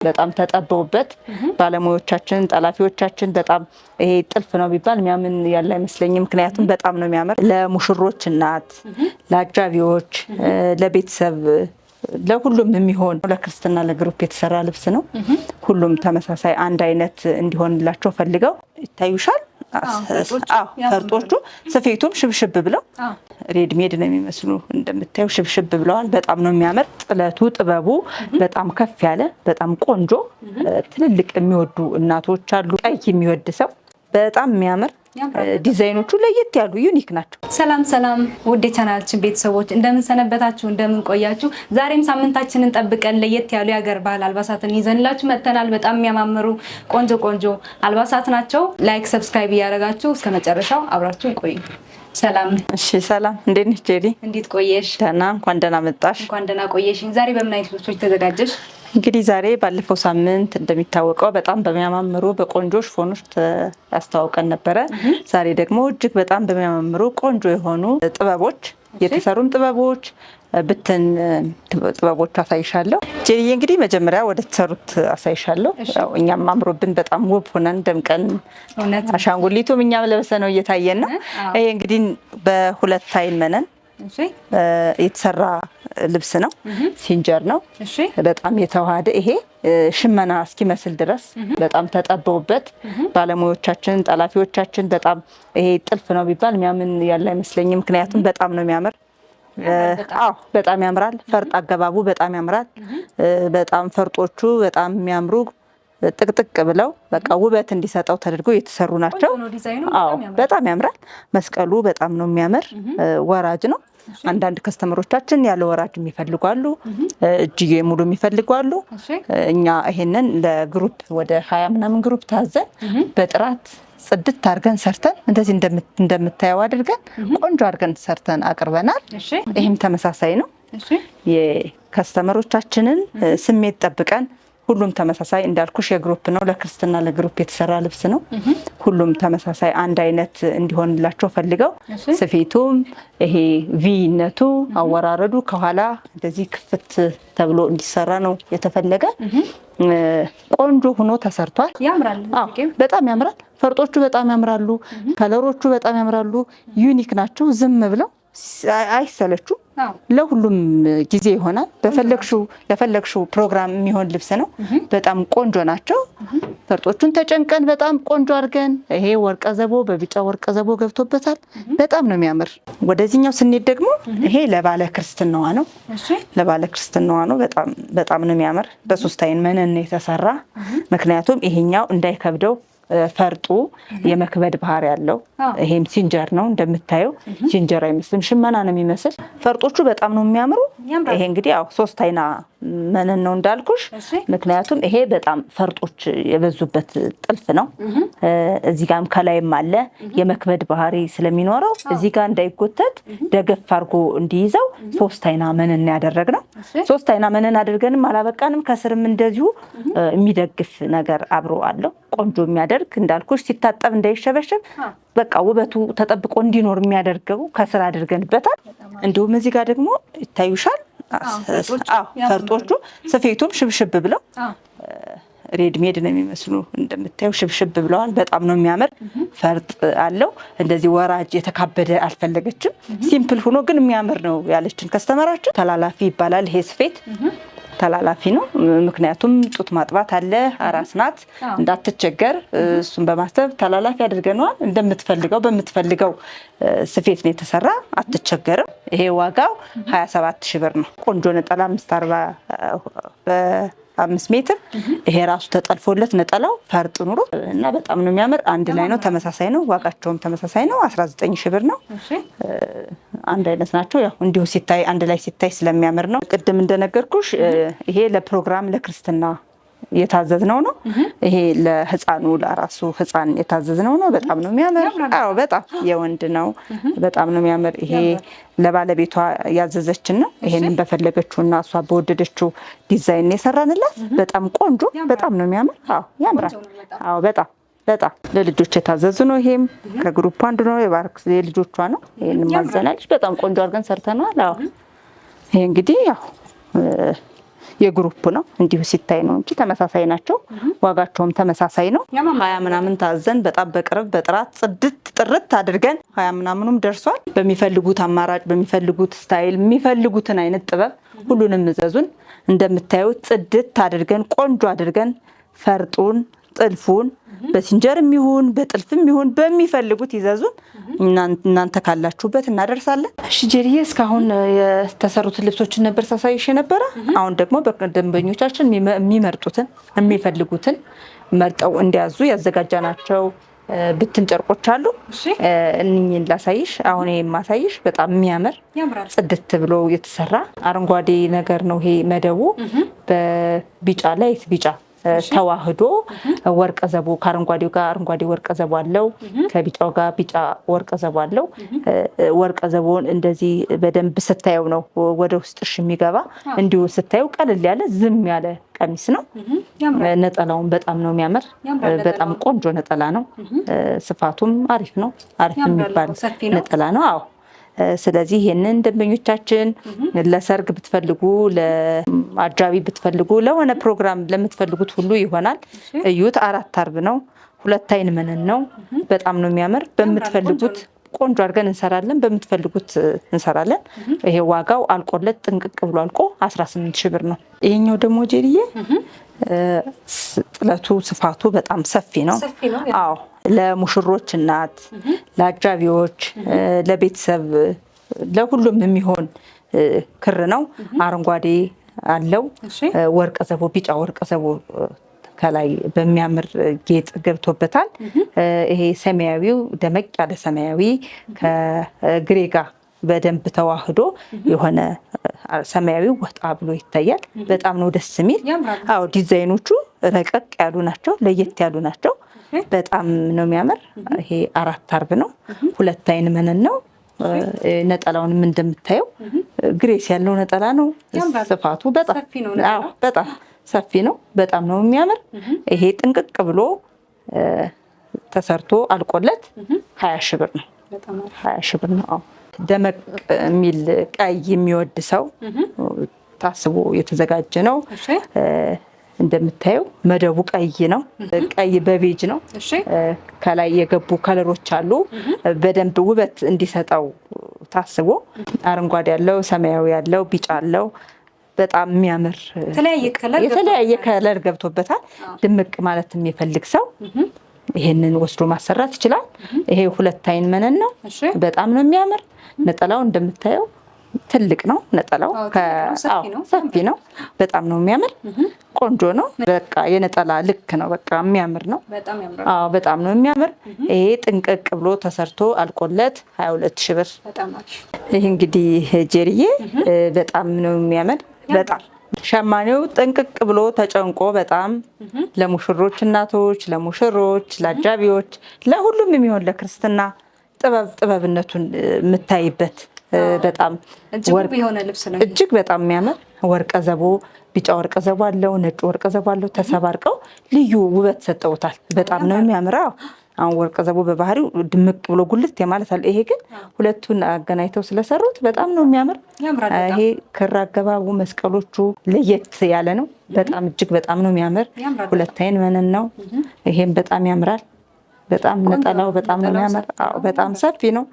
በጣም ተጠበውበት ባለሙያዎቻችን ጠላፊዎቻችን በጣም ይሄ ጥልፍ ነው ቢባል የሚያምን ያለ አይመስለኝም። ምክንያቱም በጣም ነው የሚያምር። ለሙሽሮች እናት፣ ለአጃቢዎች፣ ለቤተሰብ ለሁሉም የሚሆን ለክርስትና ለግሩፕ የተሰራ ልብስ ነው። ሁሉም ተመሳሳይ አንድ አይነት እንዲሆንላቸው ፈልገው ይታዩሻል። ፈርጦቹ ስፌቱም ሽብሽብ ብለው ሬድሜድ ነው የሚመስሉ እንደምታዩ ሽብሽብ ብለዋል። በጣም ነው የሚያምር። ጥለቱ ጥበቡ በጣም ከፍ ያለ በጣም ቆንጆ ትልልቅ የሚወዱ እናቶች አሉ። ቀይ የሚወድ ሰው በጣም የሚያምር ዲዛይኖቹ ለየት ያሉ ዩኒክ ናቸው። ሰላም ሰላም ውድ የቻናላችን ቤተሰቦች እንደምን ሰነበታችሁ፣ እንደምን ቆያችሁ? ዛሬም ሳምንታችንን ጠብቀን ለየት ያሉ የሀገር ባህል አልባሳትን ይዘንላችሁ መጥተናል። በጣም የሚያማምሩ ቆንጆ ቆንጆ አልባሳት ናቸው። ላይክ ሰብስክራይብ እያደረጋችሁ እስከ መጨረሻው አብራችሁን ቆዩ። ሰላም። እሺ ሰላም፣ እንዴት ነሽ ጄሪ? እንዴት ቆየሽ? ደህና። እንኳን ደህና መጣሽ። እንኳን ደህና ቆየሽ። ዛሬ በምን አይነት ልብሶች ተዘጋጀሽ? እንግዲህ ዛሬ ባለፈው ሳምንት እንደሚታወቀው በጣም በሚያማምሩ በቆንጆ ሽፎኖች ያስተዋውቀን ነበረ። ዛሬ ደግሞ እጅግ በጣም በሚያማምሩ ቆንጆ የሆኑ ጥበቦች የተሰሩም ጥበቦች ብትን ጥበቦች አሳይሻለሁ። ጄሪዬ እንግዲህ መጀመሪያ ወደ ተሰሩት አሳይሻለሁ። ያው እኛም አምሮብን በጣም ውብ ሆነን ደምቀን አሻንጉሊቱም እኛም ለብሰ ነው እየታየን ነው። ይሄ እንግዲህ በሁለት አይን መነን የተሰራ ልብስ ነው። ሲንጀር ነው። በጣም የተዋሃደ ይሄ ሽመና እስኪመስል ድረስ በጣም ተጠበውበት ባለሙያዎቻችን ጠላፊዎቻችን በጣም ይሄ ጥልፍ ነው ቢባል የሚያምን ያለ አይመስለኝም። ምክንያቱም በጣም ነው የሚያምር። በጣም ያምራል። ፈርጥ አገባቡ በጣም ያምራል። በጣም ፈርጦቹ በጣም የሚያምሩ ጥቅጥቅ ብለው በቃ ውበት እንዲሰጠው ተደርገው የተሰሩ ናቸው። በጣም ያምራል። መስቀሉ በጣም ነው የሚያምር። ወራጅ ነው። አንዳንድ ከስተመሮቻችን ያለ ወራጅ የሚፈልጓሉ፣ እጅጌ ሙሉ የሚፈልጓሉ። እኛ ይሄንን ለግሩፕ ወደ 20 ምናምን ግሩፕ ታዘን በጥራት ጽድት አድርገን ሰርተን እንደዚህ እንደምታየው አድርገን ቆንጆ አድርገን ሰርተን አቅርበናል። ይሄም ተመሳሳይ ነው። የከስተመሮቻችንን ስሜት ጠብቀን ሁሉም ተመሳሳይ እንዳልኩሽ የግሩፕ ነው። ለክርስትና ለግሩፕ የተሰራ ልብስ ነው። ሁሉም ተመሳሳይ አንድ አይነት እንዲሆንላቸው ፈልገው ስፌቱም ይሄ ቪነቱ አወራረዱ ከኋላ እንደዚህ ክፍት ተብሎ እንዲሰራ ነው የተፈለገ። ቆንጆ ሆኖ ተሰርቷል። ያምራል። በጣም ያምራል። ፈርጦቹ በጣም ያምራሉ። ከለሮቹ በጣም ያምራሉ። ዩኒክ ናቸው። ዝም ብለው አይሰለቹም። ለሁሉም ጊዜ ይሆናል። ለፈለግሽው ፕሮግራም የሚሆን ልብስ ነው። በጣም ቆንጆ ናቸው። ፈርጦቹን ተጨንቀን በጣም ቆንጆ አድርገን ይሄ ወርቀ ዘቦ በቢጫ ወርቀ ዘቦ ገብቶበታል። በጣም ነው የሚያምር። ወደዚህኛው ስንሄድ ደግሞ ይሄ ለባለ ክርስትናዋ ነው። ለባለ ክርስትናዋ ነው። በጣም ነው የሚያምር። በሶስት አይን መነን የተሰራ ምክንያቱም ይሄኛው እንዳይከብደው ፈርጡ የመክበድ ባህሪ ያለው። ይሄም ሲንጀር ነው እንደምታየው። ሲንጀር አይመስልም፣ ሽመና ነው የሚመስል። ፈርጦቹ በጣም ነው የሚያምሩ። ይሄ እንግዲህ ያው ሶስት አይና መነን ነው እንዳልኩሽ። ምክንያቱም ይሄ በጣም ፈርጦች የበዙበት ጥልፍ ነው። እዚህ ጋርም ከላይም አለ የመክበድ ባህሪ ስለሚኖረው እዚህ ጋር እንዳይጎተት ደገፍ አድርጎ እንዲይዘው ሶስት አይና መነን ያደረግነው። ሶስት አይና መነን አድርገንም አላበቃንም። ከስርም እንደዚሁ የሚደግፍ ነገር አብሮ አለው። ቆንጆ የሚያደርግ እንዳልኩሽ ሲታጠብ እንዳይሸበሸብ በቃ ውበቱ ተጠብቆ እንዲኖር የሚያደርገው ከስር አድርገንበታል። እንዲሁም እዚህ ጋር ደግሞ ይታዩሻል ፈርጦቹ ስፌቱም ሽብሽብ ብለው ሬድሜድ ነው የሚመስሉ እንደምታዩ ሽብሽብ ብለዋል። በጣም ነው የሚያምር። ፈርጥ አለው። እንደዚህ ወራጅ የተካበደ አልፈለገችም። ሲምፕል ሆኖ ግን የሚያምር ነው ያለችን ከስተመራችን። ተላላፊ ይባላል ይሄ ስፌት ተላላፊ ነው። ምክንያቱም ጡት ማጥባት አለ። አራስ ናት እንዳትቸገር እሱን በማሰብ ተላላፊ አድርገናል። እንደምትፈልገው በምትፈልገው ስፌት ነው የተሰራ። አትቸገርም። ይሄ ዋጋው 27,000 ብር ነው። ቆንጆ ነጠላ 5 ሜትር ይሄ ራሱ ተጠልፎለት ነጠላው ፈርጥ ኑሮ እና በጣም ነው የሚያምር። አንድ ላይ ነው፣ ተመሳሳይ ነው። ዋጋቸውም ተመሳሳይ ነው። 19,000 ብር ነው። አንድ አይነት ናቸው። ያው እንዲሁ ሲታይ አንድ ላይ ሲታይ ስለሚያምር ነው። ቅድም እንደነገርኩሽ ይሄ ለፕሮግራም ለክርስትና የታዘዝነው ነው። ይሄ ለህፃኑ ለራሱ ህፃን የታዘዝነው ነው። በጣም ነው የሚያምር። በጣም የወንድ ነው። በጣም ነው የሚያምር። ይሄ ለባለቤቷ ያዘዘችን ነው። ይሄንን በፈለገችው እና እሷ በወደደችው ዲዛይን የሰራንላት። በጣም ቆንጆ፣ በጣም ነው የሚያምር። ያምራል። በጣም ለልጆች የታዘዙ ነው። ይሄም ከግሩፕ አንዱ ነው። የልጆቿ ነው። ይሄንን ማዘናልሽ በጣም ቆንጆ አድርገን ሰርተናል። ይሄ እንግዲህ ያው የግሩፕ ነው እንዲሁ ሲታይ ነው እንጂ ተመሳሳይ ናቸው። ዋጋቸውም ተመሳሳይ ነው። 20 ምናምን ታዘን በጣም በቅርብ በጥራት ጽድት ጥርት አድርገን 20 ምናምኑም ደርሷል። በሚፈልጉት አማራጭ በሚፈልጉት ስታይል የሚፈልጉትን አይነት ጥበብ ሁሉንም እዘዙን። እንደምታዩት ጽድት አድርገን ቆንጆ አድርገን ፈርጡን ጥልፉን በሲንጀርም ይሁን በጥልፍም ይሁን በሚፈልጉት ይዘዙን። እናንተ ካላችሁበት እናደርሳለን። እሺ ጄሪዬ እስካሁን የተሰሩትን ልብሶችን ነበር ሳሳይሽ የነበረ። አሁን ደግሞ በደንበኞቻችን የሚመርጡትን የሚፈልጉትን መርጠው እንዲያዙ ያዘጋጃናቸው ብትን ጨርቆች አሉ። እነኝን ላሳይሽ። አሁን ይሄ የማሳይሽ በጣም የሚያምር ጽድት ብሎ የተሰራ አረንጓዴ ነገር ነው። ይሄ መደቡ በቢጫ ላይት ቢጫ ተዋህዶ ወርቀ ዘቦ ከአረንጓዴው ጋር አረንጓዴ ወርቀ ዘቦ አለው፣ ከቢጫው ጋር ቢጫ ወርቀ ዘቦ አለው። ወርቀ ዘቦን እንደዚህ በደንብ ስታየው ነው ወደ ውስጥሽ የሚገባ። እንዲሁ ስታየው ቀለል ያለ ዝም ያለ ቀሚስ ነው። ነጠላውን በጣም ነው የሚያምር። በጣም ቆንጆ ነጠላ ነው። ስፋቱም አሪፍ ነው። አሪፍ የሚባል ነጠላ ነው። አዎ ስለዚህ ይሄንን ደንበኞቻችን ለሰርግ ብትፈልጉ ለአጃቢ ብትፈልጉ ለሆነ ፕሮግራም ለምትፈልጉት ሁሉ ይሆናል። እዩት። 4 አርብ ነው። 2 አይን መነን ነው። በጣም ነው የሚያምር። በምትፈልጉት ቆንጆ አድርገን እንሰራለን። በምትፈልጉት እንሰራለን። ይሄ ዋጋው አልቆለት ጥንቅቅ ብሎ አልቆ 18 ሺህ ብር ነው። ይሄኛው ደግሞ ጄሪዬ ጥለቱ ስፋቱ በጣም ሰፊ ነው። አዎ ለሙሽሮች እናት፣ ለአጃቢዎች፣ ለቤተሰብ ለሁሉም የሚሆን ክር ነው። አረንጓዴ አለው። ወርቀ ዘቦ ቢጫ ወርቀ ዘቦ ከላይ በሚያምር ጌጥ ገብቶበታል። ይሄ ሰማያዊው ደመቅ ያለ ሰማያዊ ከግሬ ጋር በደንብ ተዋህዶ የሆነ ሰማያዊው ወጣ ብሎ ይታያል። በጣም ነው ደስ የሚል። አዎ ዲዛይኖቹ ረቀቅ ያሉ ናቸው፣ ለየት ያሉ ናቸው። በጣም ነው የሚያምር። ይሄ 4 አርብ ነው። 2 አይን መነን ነው። ነጠላውንም እንደምታየው ግሬስ ያለው ነጠላ ነው። ስፋቱ በጣም ሰፊ ነው። በጣም ነው የሚያምር። ይሄ ጥንቅቅ ብሎ ተሰርቶ አልቆለት 20 ሺህ ብር ነው። 20 ሺህ ብር ነው። ደመቅ የሚል ቀይ የሚወድ ሰው ታስቦ የተዘጋጀ ነው። እንደምታየው መደቡ ቀይ ነው። ቀይ በቤጅ ነው። ከላይ የገቡ ከለሮች አሉ። በደንብ ውበት እንዲሰጠው ታስቦ አረንጓዴ ያለው፣ ሰማያዊ ያለው፣ ቢጫ አለው። በጣም የሚያምር የተለያየ ከለር ገብቶበታል። ድምቅ ማለት የሚፈልግ ሰው ይሄንን ወስዶ ማሰራት ይችላል። ይሄ 2 አይን መነን ነው። በጣም ነው የሚያምር። ነጠላው እንደምታየው ትልቅ ነው። ነጠላው ሰፊ ነው። በጣም ነው የሚያምር። ቆንጆ ነው። በቃ የነጠላ ልክ ነው። በቃ የሚያምር ነው። አዎ በጣም ነው የሚያምር። ይሄ ጥንቅቅ ብሎ ተሰርቶ አልቆለት 22 ሺህ ብር። ይሄ እንግዲህ ጄሪዬ በጣም ነው የሚያምር። በጣም ሸማኔው ጥንቅቅ ብሎ ተጨንቆ በጣም ለሙሽሮች እናቶች፣ ለሙሽሮች፣ ለአጃቢዎች፣ ለሁሉም የሚሆን ለክርስትና ጥበብነቱን የምታይበት በጣም እጅግ በጣም የሚያምር ወርቀ ዘቦ ቢጫ ወርቀ ዘቦ አለው፣ ነጭ ወርቀ ዘቦ አለው። ተሰባርቀው ልዩ ውበት ሰጠውታል። በጣም ነው የሚያምረው። አሁን ወርቀ ዘቦ በባህሪው ድምቅ ብሎ ጉልት የማለት አለ። ይሄ ግን ሁለቱን አገናኝተው ስለሰሩት በጣም ነው የሚያምር። ይሄ ክር አገባቡ መስቀሎቹ ለየት ያለ ነው። በጣም እጅግ በጣም ነው የሚያምር። 2 አይን መነን ነው። ይሄም በጣም ያምራል። በጣም ነጠላው በጣም ነው የሚያምር። አዎ በጣም ሰፊ ነው።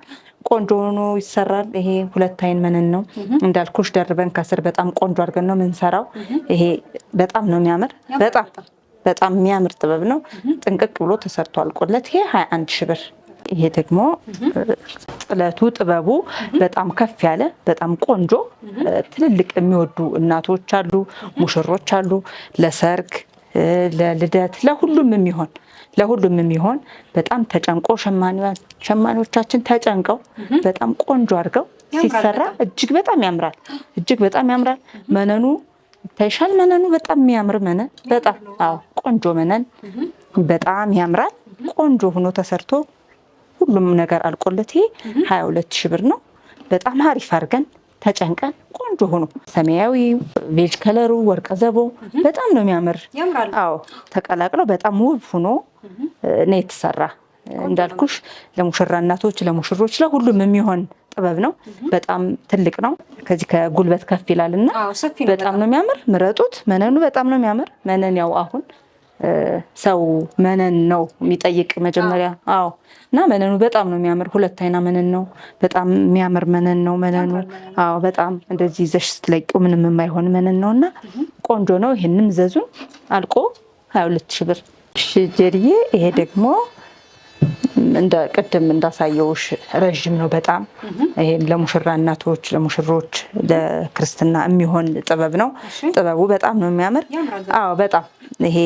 ቆንጆ ሆኖ ይሰራል። ይሄ 2 አይን መነን ነው እንዳልኩሽ። ደርበን ከስር በጣም ቆንጆ አድርገን ነው የምንሰራው። ይሄ በጣም ነው የሚያምር። በጣም የሚያምር ጥበብ ነው። ጥንቅቅ ብሎ ተሰርቶ አልቆለት ይሄ 21 ሺህ ብር። ይሄ ደግሞ ጥለቱ ጥበቡ በጣም ከፍ ያለ በጣም ቆንጆ ትልልቅ የሚወዱ እናቶች አሉ፣ ሙሽሮች አሉ። ለሰርግ፣ ለልደት፣ ለሁሉም የሚሆን በጣም ተጨንቆ ሸማኔዎቻችን ተጨንቀው በጣም ቆንጆ አድርገው ሲሰራ እጅግ በጣም ያምራል። መነኑ ታይሻል። መነኑ በጣም የሚያምር መነን፣ በጣም ቆንጆ መነን፣ በጣም ያምራል። ቆንጆ ሆኖ ተሰርቶ ሁሉም ነገር አልቆለት ይሄ 22 ሺህ ብር ነው። በጣም አሪፍ አድርገን ተጨንቀን ቆንጆ ሆኖ ሰማያዊ ቬጅ ከለሩ ወርቀ ዘቦ በጣም ነው የሚያምር። አዎ ተቀላቅለው በጣም ውብ ሆኖ ነው የተሰራ። እንዳልኩሽ ለሙሽራ እናቶች፣ ለሙሽሮች፣ ለሁሉም የሚሆን ጥበብ ነው። በጣም ትልቅ ነው። ከዚህ ከጉልበት ከፍ ይላልና በጣም ነው የሚያምር። ምረጡት። መነኑ በጣም ነው የሚያምር። መነን ያው አሁን ሰው መነን ነው የሚጠይቅ መጀመሪያ። አዎ እና መነኑ በጣም ነው የሚያምር። 2 አይና መነን ነው። በጣም የሚያምር መነን ነው መነኑ። አዎ በጣም እንደዚህ ይዘሽ ስትለቂው ምንም የማይሆን መነን ነውና ቆንጆ ነው። ይሄንም ዘዙን አልቆ 22 ሺህ ብር። እሺ ጀሪዬ ይሄ ደግሞ እንደ ቅድም እንዳሳየውሽ ረጅም ነው በጣም። ይሄም ለሙሽራ እናቶች፣ ለሙሽሮች፣ ለክርስትና የሚሆን ጥበብ ነው። ጥበቡ በጣም ነው የሚያምር። አዎ በጣም ይሄ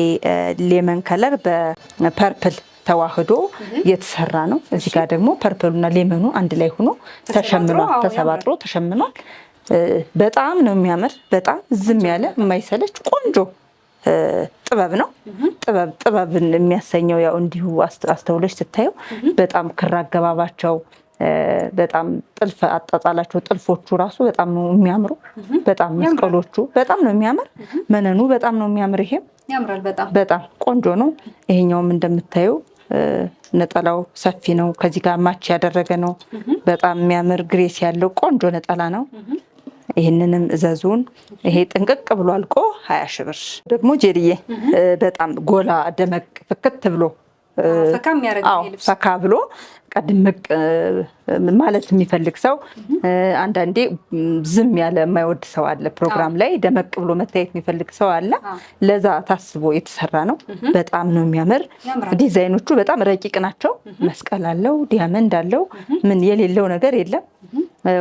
ሌመን ከለር በፐርፕል ተዋህዶ የተሰራ ነው። እዚህ ጋር ደግሞ ፐርፕሉና ሌመኑ አንድ ላይ ሆኖ ተሸምኗል፣ ተሰባጥሮ ተሸምኗል። በጣም ነው የሚያምር። በጣም ዝም ያለ የማይሰለች ቆንጆ ጥበብ ነው። ጥበብን የሚያሰኘው ያው እንዲሁ አስተውለሽ ስታየው በጣም ክር አገባባቸው፣ በጣም ጥልፍ አጣጣላቸው፣ ጥልፎቹ ራሱ በጣም ነው የሚያምሩ። በጣም መስቀሎቹ በጣም ነው የሚያምር። መነኑ በጣም ነው የሚያምር። ይሄም ያምራል። በጣም ቆንጆ ነው። ይሄኛውም እንደምታየው ነጠላው ሰፊ ነው። ከዚህ ጋር ማች ያደረገ ነው። በጣም የሚያምር ግሬስ ያለው ቆንጆ ነጠላ ነው። ይህንንም እዘዙን። ይሄ ጥንቅቅ ብሎ አልቆ 20 ሺህ ብር። ደግሞ ጀሪዬ በጣም ጎላ ደመቅ ፍክት ብሎ ፈካ ብሎ ድምቅ ማለት የሚፈልግ ሰው፣ አንዳንዴ ዝም ያለ የማይወድ ሰው አለ። ፕሮግራም ላይ ደመቅ ብሎ መታየት የሚፈልግ ሰው አለ። ለዛ ታስቦ የተሰራ ነው። በጣም ነው የሚያምር። ዲዛይኖቹ በጣም ረቂቅ ናቸው። መስቀል አለው፣ ዲያመንድ አለው። ምን የሌለው ነገር የለም።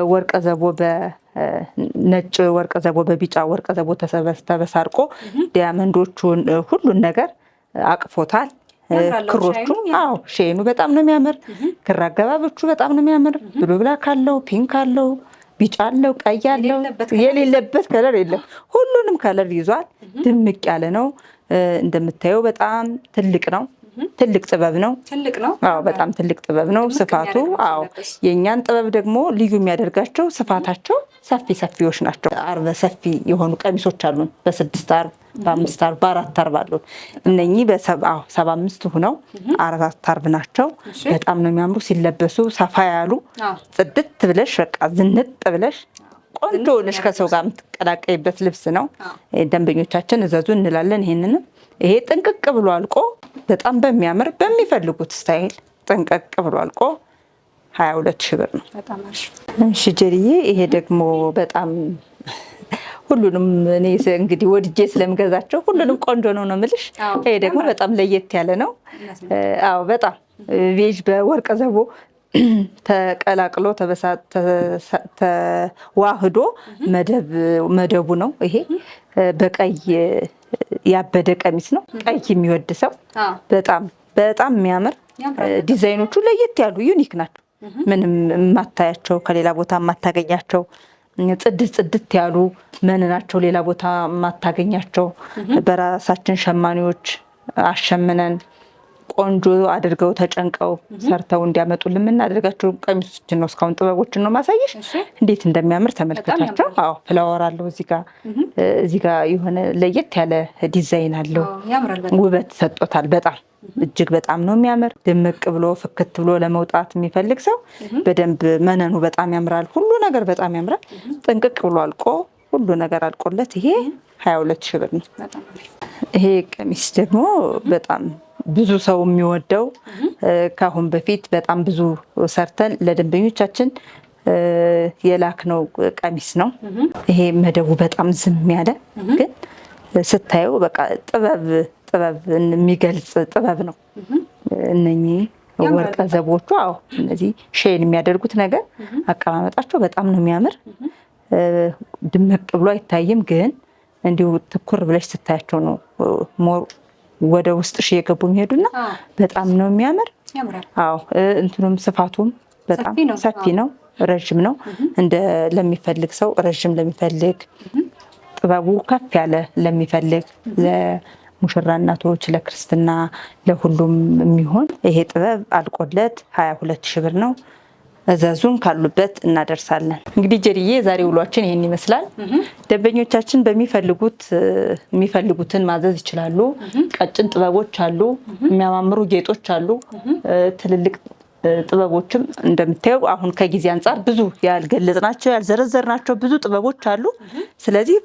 ወርቀ ዘቦ በነጭ ወርቀ ዘቦ በቢጫ ወርቀ ዘቦ ተበሳርቆ ዲያመንዶቹን ሁሉን ነገር አቅፎታል። ክሮቹ አዎ ሼኑ በጣም ነው የሚያምር። ክር አገባቦቹ በጣም ነው የሚያምር። ብሉ ብላክ አለው፣ ፒንክ አለው፣ ቢጫ አለው፣ ቀይ አለው። የሌለበት ከለር የለም። ሁሉንም ከለር ይዟል። ድምቅ ያለ ነው። እንደምታየው በጣም ትልቅ ነው። ትልቅ ጥበብ ነው። አዎ በጣም ትልቅ ጥበብ ነው። ስፋቱ አዎ የኛን ጥበብ ደግሞ ልዩ የሚያደርጋቸው ስፋታቸው ሰፊዎች ናቸው። አርበ ሰፊ የሆኑ ቀሚሶች አሉን። በ6 አርብ፣ በ5 አርብ፣ በ4 አርብ አሉን። እነኚህ በ75 ሆነው 4 አርብ ናቸው። በጣም ነው የሚያምሩ። ሲለበሱ ሰፋ ያሉ ጽድት ብለሽ በቃ ዝንጥ ብለሽ ቆንጆ ነሽ ከሰው ጋር የምትቀላቀይበት ልብስ ነው። ደንበኞቻችን እዘዙ እንላለን። ይሄንንም ይሄ ጥንቅቅ ብሎ አልቆ በጣም በሚያምር በሚፈልጉት ስታይል ጥንቅቅ ብሎ አልቆ 22 ሺህ ብር ነው። እሺ ጀሪዬ ይሄ ደግሞ በጣም ሁሉንም እኔ እንግዲህ ወድጄ ስለምገዛቸው ሁሉንም ቆንጆ ነው የምልሽ። ይሄ ደግሞ በጣም ለየት ያለ ነው። አዎ በጣም ቬጅ በወርቀ ዘቦ ተቀላቅሎ ተዋህዶ መደቡ ነው። ይሄ በቀይ ያበደ ቀሚስ ነው። ቀይ የሚወድ ሰው በጣም የሚያምር ዲዛይኖቹ ለየት ያሉ ዩኒክ ናቸው። ምንም የማታያቸው ከሌላ ቦታ የማታገኛቸው ጽድት ያሉ መነናቸው ሌላ ቦታ የማታገኛቸው በራሳችን ሸማኔዎች አሸምነን ቆንጆ አድርገው ተጨንቀው ሰርተው እንዲያመጡልን የምናደርጋቸው ቀሚሶችን ነው። እስካሁን ጥበቦችን ነው ማሳየሽ። እንዴት እንደሚያምር ተመልከታቸው። አዎ ፍላወር አለው እዚህ ጋር የሆነ ለየት ያለ ዲዛይን አለው። ውበት ሰጥቶታል። በጣም እጅግ በጣም ነው የሚያምር። ድምቅ ብሎ ፍክት ብሎ ለመውጣት የሚፈልግ ሰው በደንብ መነኑ በጣም ያምራል። ሁሉ ነገር በጣም ያምራል። ጥንቅቅ ብሎ አልቆ ሁሉ ነገር አልቆለት ይሄ 22 ሺህ ብር ነው። ይሄ ቀሚስ ደግሞ በጣም ብዙ ሰው የሚወደው ከአሁን በፊት በጣም ብዙ ሰርተን ለደንበኞቻችን የላክነው ቀሚስ ነው። ይሄ መደቡ በጣም ዝም ያለ ግን ስታየው በቃ ጥበብን የሚገልጽ ጥበብ ነው። እነኚህ ወርቀ ዘቦቹ አዎ እነዚህ ሼን የሚያደርጉት ነገር አቀማመጣቸው በጣም ነው የሚያምር። ድምቅ ብሎ አይታይም፣ ግን እንዲሁ ትኩር ብለሽ ስታያቸው ነው ሞር ወደ ውስጥሽ እየገቡ የሚሄዱና በጣም ነው የሚያምር። አዎ እንትኑም ስፋቱም በጣም ሰፊ ነው፣ ረጅም ነው። እንደ ለሚፈልግ ሰው ረጅም ለሚፈልግ ጥበቡ ከፍ ያለ ለሚፈልግ ለሙሽራ እናቶች፣ ለክርስትና፣ ለሁሉም የሚሆን ይሄ ጥበብ አልቆለት 22 ሺህ ብር ነው። እዘዙን ካሉበት እናደርሳለን። እንግዲህ ጀሪዬ ዛሬ ውሏችን ይሄን ይመስላል። ደንበኞቻችን የሚፈልጉትን ማዘዝ ይችላሉ። ቀጭን ጥበቦች አሉ፣ የሚያማምሩ ጌጦች አሉ፣ ትልልቅ ጥበቦችም እንደምታየው አሁን ከጊዜ አንጻር ብዙ ያልገለጽናቸው ያልዘረዘርናቸው ብዙ ጥበቦች አሉ። ስለዚህ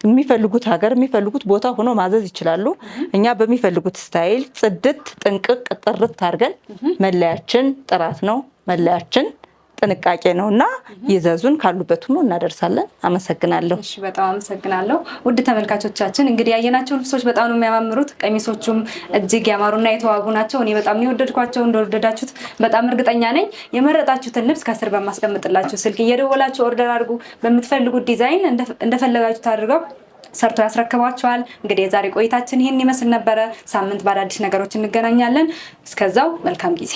የሚፈልጉት ሀገር የሚፈልጉት ቦታ ሆኖ ማዘዝ ይችላሉ። እኛ በሚፈልጉት ስታይል ጽድት ጥንቅቅ ጥርት አድርገን መለያችን ጥራት ነው፣ መለያችን ጥንቃቄ ነው እና ይዘዙን፣ ካሉበት ሁሉ እናደርሳለን። አመሰግናለሁ። እሺ፣ በጣም አመሰግናለሁ። ውድ ተመልካቾቻችን እንግዲህ ያየናቸው ልብሶች በጣም ነው የሚያማምሩት። ቀሚሶቹም እጅግ ያማሩና የተዋቡ ናቸው። እኔ በጣም ነው የወደድኳቸው። እንደወደዳችሁት በጣም እርግጠኛ ነኝ። የመረጣችሁትን ልብስ ከስር በማስቀምጥላችሁ ስልክ እየደወላችሁ ኦርደር አድርጉ። በምትፈልጉት ዲዛይን እንደፈለጋችሁት አድርገው ሰርቶ ያስረክቧቸዋል። እንግዲህ የዛሬ ቆይታችን ይህን ይመስል ነበረ። ሳምንት በአዳዲስ ነገሮች እንገናኛለን። እስከዛው መልካም ጊዜ